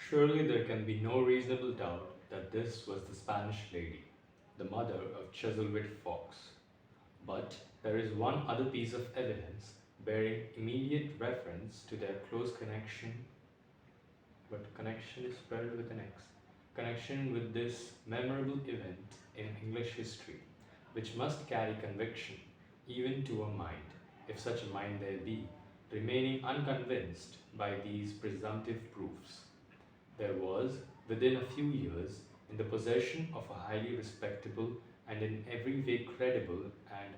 Surely there can be no reasonable doubt that this was the Spanish lady, the mother of Chuzzlewit Fox. But there is one other piece of evidence bearing immediate reference to their close connection, but connection is spelled with an X, connection with this memorable event in English history, which must carry conviction even to a mind, if such a mind there be, remaining unconvinced by these presumptive proofs. There was, within a few years, in the possession of a highly respectable and in every way credible and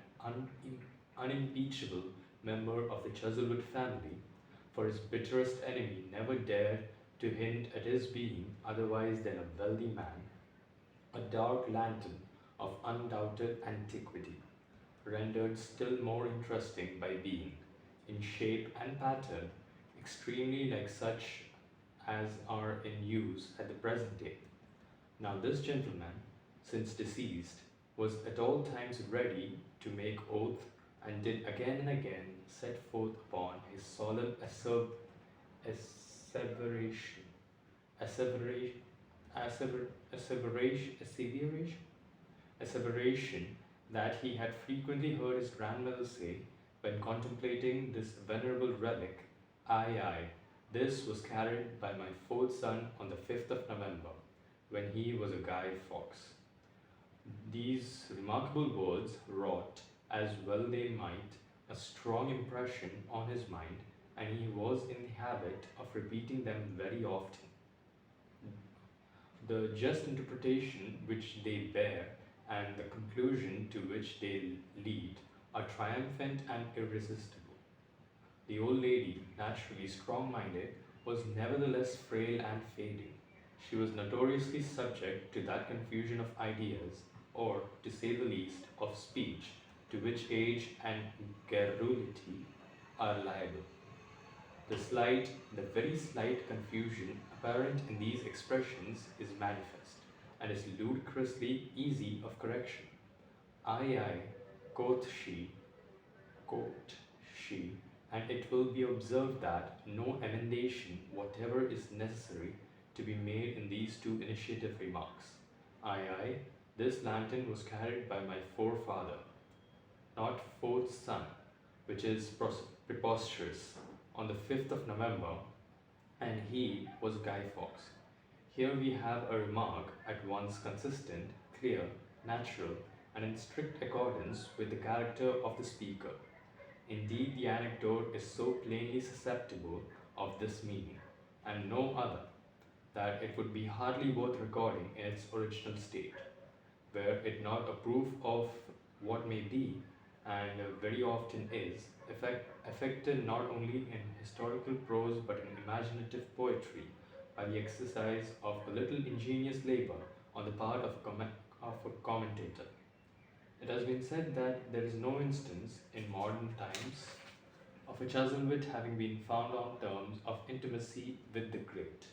unimpeachable member of the Chuzzlewit family, for his bitterest enemy never dared to hint at his being otherwise than a wealthy man, a dark lantern of undoubted antiquity, rendered still more interesting by being, in shape and pattern, extremely like such as are in use at the present day. Now, this gentleman, since deceased, was at all times ready to make oath and did again and again set forth upon his solemn asseveration, asseveration, asseveration that he had frequently heard his grandmother say when contemplating this venerable relic, "Aye, aye, this was carried by my fourth son on the 5th of November, when he was a Guy Fawkes." These remarkable words wrought, as well they might, a strong impression on his mind, and he was in the habit of repeating them very often. The just interpretation which they bear and the conclusion to which they lead are triumphant and irresistible. The old lady, naturally strong-minded, was nevertheless frail and fading. She was notoriously subject to that confusion of ideas, or, to say the least, of speech, to which age and garrulity are liable. The very slight confusion apparent in these expressions is manifest, and is ludicrously easy of correction. "Aye, aye," quoth she, and it will be observed that no emendation whatever is necessary to be made in these two initiative remarks. "Aye, aye, this lantern was carried by my forefather," not fourth son, which is preposterous, "on the 5th of November, and he was Guy Fawkes." Here we have a remark at once consistent, clear, natural, and in strict accordance with the character of the speaker. Indeed, the anecdote is so plainly susceptible of this meaning, and no other, that it would be hardly worth recording in its original state, were it not a proof of what may be, and very often is, affected not only in historical prose but in imaginative poetry, by the exercise of a little ingenious labor on the part of a commentator. It has been said that there is no instance in modern times of a Chuzzlewit having been found on terms of intimacy with the great.